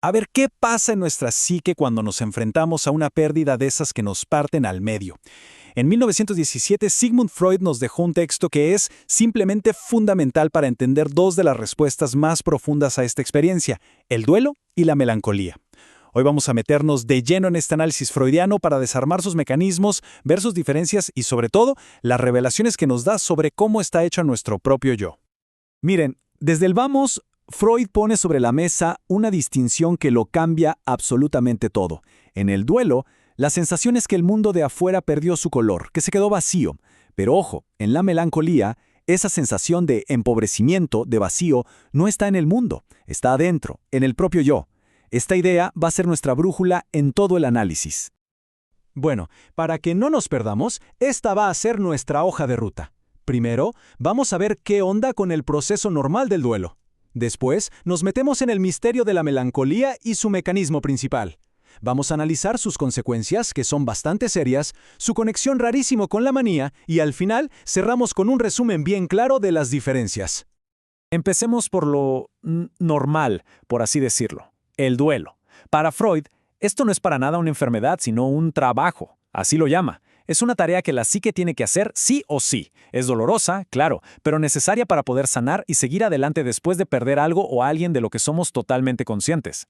A ver qué pasa en nuestra psique cuando nos enfrentamos a una pérdida de esas que nos parten al medio. En 1917, Sigmund Freud nos dejó un texto que es simplemente fundamental para entender dos de las respuestas más profundas a esta experiencia, el duelo y la melancolía. Hoy vamos a meternos de lleno en este análisis freudiano para desarmar sus mecanismos, ver sus diferencias y, sobre todo, las revelaciones que nos da sobre cómo está hecho nuestro propio yo. Miren, desde el vamos, Freud pone sobre la mesa una distinción que lo cambia absolutamente todo. En el duelo, la sensación es que el mundo de afuera perdió su color, que se quedó vacío. Pero ojo, en la melancolía, esa sensación de empobrecimiento, de vacío, no está en el mundo, está adentro, en el propio yo. Esta idea va a ser nuestra brújula en todo el análisis. Bueno, para que no nos perdamos, esta va a ser nuestra hoja de ruta. Primero, vamos a ver qué onda con el proceso normal del duelo. Después, nos metemos en el misterio de la melancolía y su mecanismo principal. Vamos a analizar sus consecuencias, que son bastante serias, su conexión rarísimo con la manía, y al final cerramos con un resumen bien claro de las diferencias. Empecemos por lo normal, por así decirlo, el duelo. Para Freud, esto no es para nada una enfermedad, sino un trabajo, así lo llama. Es una tarea que la psique tiene que hacer sí o sí. Es dolorosa, claro, pero necesaria para poder sanar y seguir adelante después de perder algo o a alguien de lo que somos totalmente conscientes.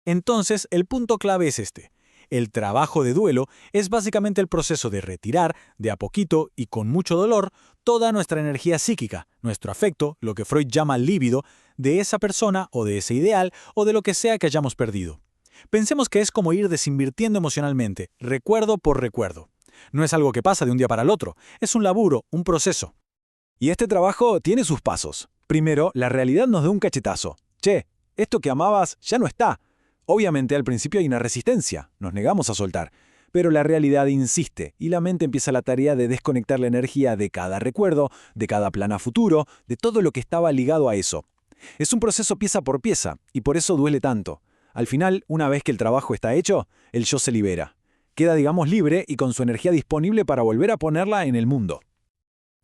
Entonces, el punto clave es este. El trabajo de duelo es básicamente el proceso de retirar, de a poquito y con mucho dolor, toda nuestra energía psíquica, nuestro afecto, lo que Freud llama líbido, de esa persona o de ese ideal o de lo que sea que hayamos perdido. Pensemos que es como ir desinvirtiendo emocionalmente, recuerdo por recuerdo. No es algo que pasa de un día para el otro, es un laburo, un proceso. Y este trabajo tiene sus pasos. Primero, la realidad nos da un cachetazo. Che, esto que amabas ya no está. Obviamente al principio hay una resistencia, nos negamos a soltar. Pero la realidad insiste y la mente empieza la tarea de desconectar la energía de cada recuerdo, de cada plan a futuro, de todo lo que estaba ligado a eso. Es un proceso pieza por pieza y por eso duele tanto. Al final, una vez que el trabajo está hecho, el yo se libera. Queda, digamos, libre y con su energía disponible para volver a ponerla en el mundo.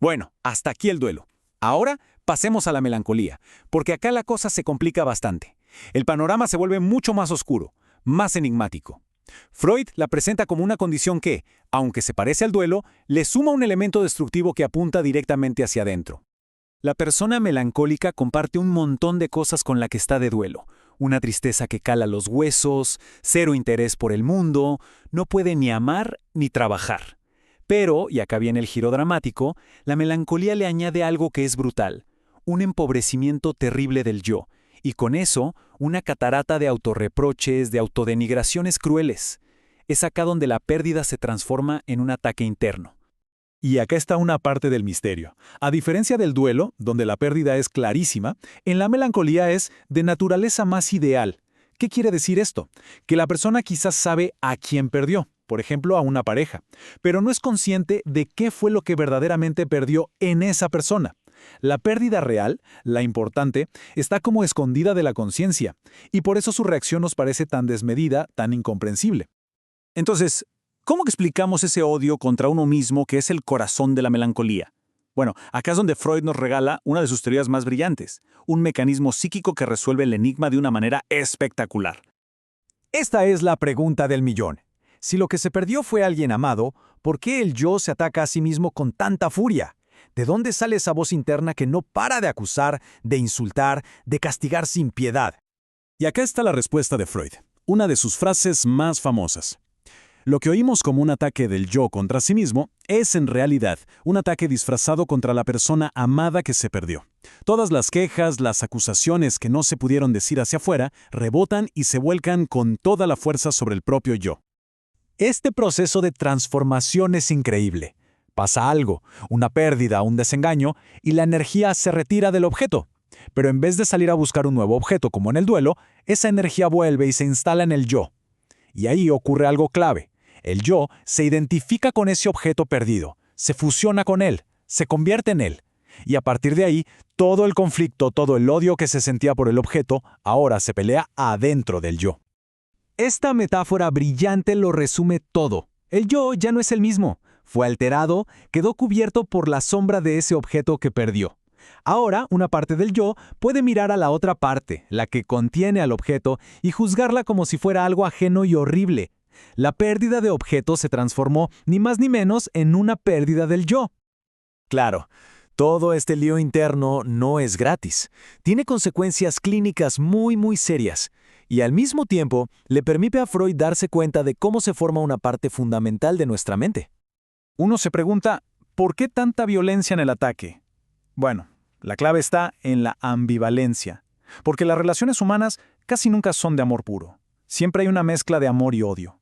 Bueno, hasta aquí el duelo. Ahora pasemos a la melancolía, porque acá la cosa se complica bastante. El panorama se vuelve mucho más oscuro, más enigmático. Freud la presenta como una condición que, aunque se parece al duelo, le suma un elemento destructivo que apunta directamente hacia adentro. La persona melancólica comparte un montón de cosas con la que está de duelo. Una tristeza que cala los huesos, cero interés por el mundo, no puede ni amar ni trabajar. Pero, y acá viene el giro dramático, la melancolía le añade algo que es brutal, un empobrecimiento terrible del yo, y con eso, una catarata de autorreproches, de autodenigraciones crueles. Es acá donde la pérdida se transforma en un ataque interno. Y acá está una parte del misterio. A diferencia del duelo, donde la pérdida es clarísima, en la melancolía es de naturaleza más ideal. ¿Qué quiere decir esto? Que la persona quizás sabe a quién perdió, por ejemplo, a una pareja, pero no es consciente de qué fue lo que verdaderamente perdió en esa persona. La pérdida real, la importante, está como escondida de la conciencia, y por eso su reacción nos parece tan desmedida, tan incomprensible. Entonces, ¿cómo explicamos ese odio contra uno mismo que es el corazón de la melancolía? Bueno, acá es donde Freud nos regala una de sus teorías más brillantes, un mecanismo psíquico que resuelve el enigma de una manera espectacular. Esta es la pregunta del millón. Si lo que se perdió fue alguien amado, ¿por qué el yo se ataca a sí mismo con tanta furia? ¿De dónde sale esa voz interna que no para de acusar, de insultar, de castigar sin piedad? Y acá está la respuesta de Freud, una de sus frases más famosas. Lo que oímos como un ataque del yo contra sí mismo es en realidad un ataque disfrazado contra la persona amada que se perdió. Todas las quejas, las acusaciones que no se pudieron decir hacia afuera, rebotan y se vuelcan con toda la fuerza sobre el propio yo. Este proceso de transformación es increíble. Pasa algo, una pérdida, un desengaño, y la energía se retira del objeto. Pero en vez de salir a buscar un nuevo objeto como en el duelo, esa energía vuelve y se instala en el yo. Y ahí ocurre algo clave. El yo se identifica con ese objeto perdido, se fusiona con él, se convierte en él. Y a partir de ahí, todo el conflicto, todo el odio que se sentía por el objeto, ahora se pelea adentro del yo. Esta metáfora brillante lo resume todo. El yo ya no es el mismo. Fue alterado, quedó cubierto por la sombra de ese objeto que perdió. Ahora, una parte del yo puede mirar a la otra parte, la que contiene al objeto, y juzgarla como si fuera algo ajeno y horrible. La pérdida de objeto se transformó, ni más ni menos, en una pérdida del yo. Claro, todo este lío interno no es gratis. Tiene consecuencias clínicas muy serias. Y al mismo tiempo, le permite a Freud darse cuenta de cómo se forma una parte fundamental de nuestra mente. Uno se pregunta, ¿por qué tanta violencia en el ataque? Bueno, la clave está en la ambivalencia, porque las relaciones humanas casi nunca son de amor puro. Siempre hay una mezcla de amor y odio.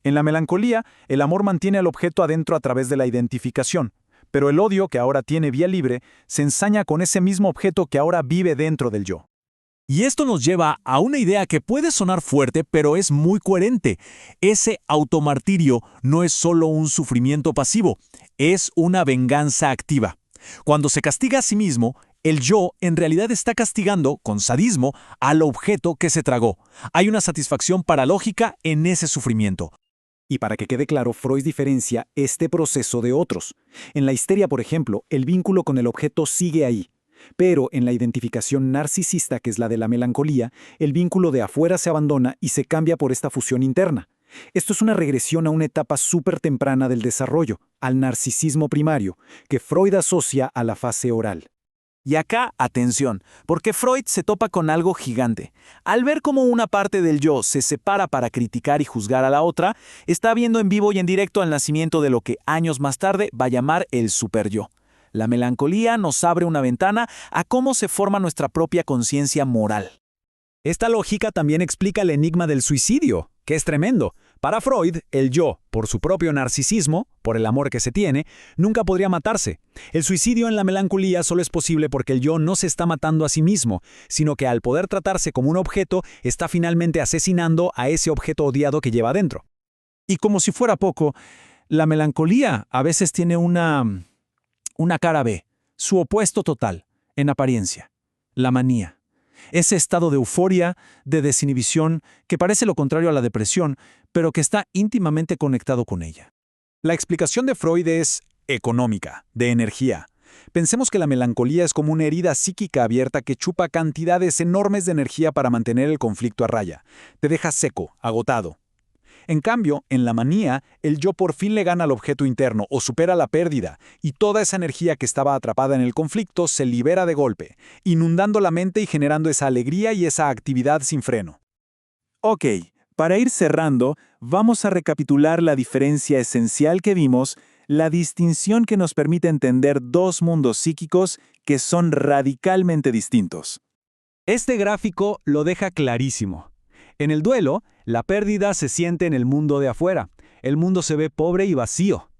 En la melancolía, el amor mantiene al objeto adentro a través de la identificación, pero el odio, que ahora tiene vía libre, se ensaña con ese mismo objeto que ahora vive dentro del yo. Y esto nos lleva a una idea que puede sonar fuerte, pero es muy coherente. Ese automartirio no es solo un sufrimiento pasivo, es una venganza activa. Cuando se castiga a sí mismo, el yo en realidad está castigando, con sadismo, al objeto que se tragó. Hay una satisfacción paralógica en ese sufrimiento. Y para que quede claro, Freud diferencia este proceso de otros. En la histeria, por ejemplo, el vínculo con el objeto sigue ahí. Pero en la identificación narcisista, que es la de la melancolía, el vínculo de afuera se abandona y se cambia por esta fusión interna. Esto es una regresión a una etapa súper temprana del desarrollo, al narcisismo primario, que Freud asocia a la fase oral. Y acá, atención, porque Freud se topa con algo gigante. Al ver cómo una parte del yo se separa para criticar y juzgar a la otra, está viendo en vivo y en directo el nacimiento de lo que años más tarde va a llamar el superyo. La melancolía nos abre una ventana a cómo se forma nuestra propia conciencia moral. Esta lógica también explica el enigma del suicidio, que es tremendo. Para Freud, el yo, por su propio narcisismo, por el amor que se tiene, nunca podría matarse. El suicidio en la melancolía solo es posible porque el yo no se está matando a sí mismo, sino que al poder tratarse como un objeto, está finalmente asesinando a ese objeto odiado que lleva dentro. Y como si fuera poco, la melancolía a veces tiene una cara B, su opuesto total, en apariencia, la manía. Ese estado de euforia, de desinhibición, que parece lo contrario a la depresión, pero que está íntimamente conectado con ella. La explicación de Freud es económica, de energía. Pensemos que la melancolía es como una herida psíquica abierta que chupa cantidades enormes de energía para mantener el conflicto a raya. Te deja seco, agotado. En cambio, en la manía, el yo por fin le gana al objeto interno o supera la pérdida, y toda esa energía que estaba atrapada en el conflicto se libera de golpe, inundando la mente y generando esa alegría y esa actividad sin freno. Ok, para ir cerrando, vamos a recapitular la diferencia esencial que vimos, la distinción que nos permite entender dos mundos psíquicos que son radicalmente distintos. Este gráfico lo deja clarísimo. En el duelo, la pérdida se siente en el mundo de afuera. El mundo se ve pobre y vacío.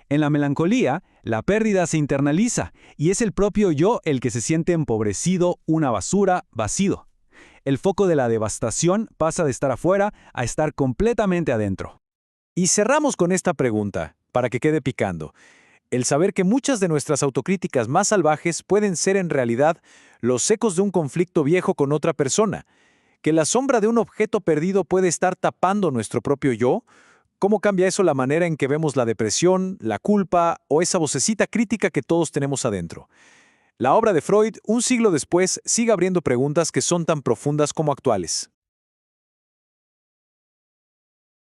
En la melancolía, la pérdida se internaliza y es el propio yo el que se siente empobrecido, una basura, vacío. El foco de la devastación pasa de estar afuera a estar completamente adentro. Y cerramos con esta pregunta, para que quede picando. El saber que muchas de nuestras autocríticas más salvajes pueden ser en realidad los ecos de un conflicto viejo con otra persona, que la sombra de un objeto perdido puede estar tapando nuestro propio yo. ¿Cómo cambia eso la manera en que vemos la depresión, la culpa o esa vocecita crítica que todos tenemos adentro? La obra de Freud, un siglo después, sigue abriendo preguntas que son tan profundas como actuales.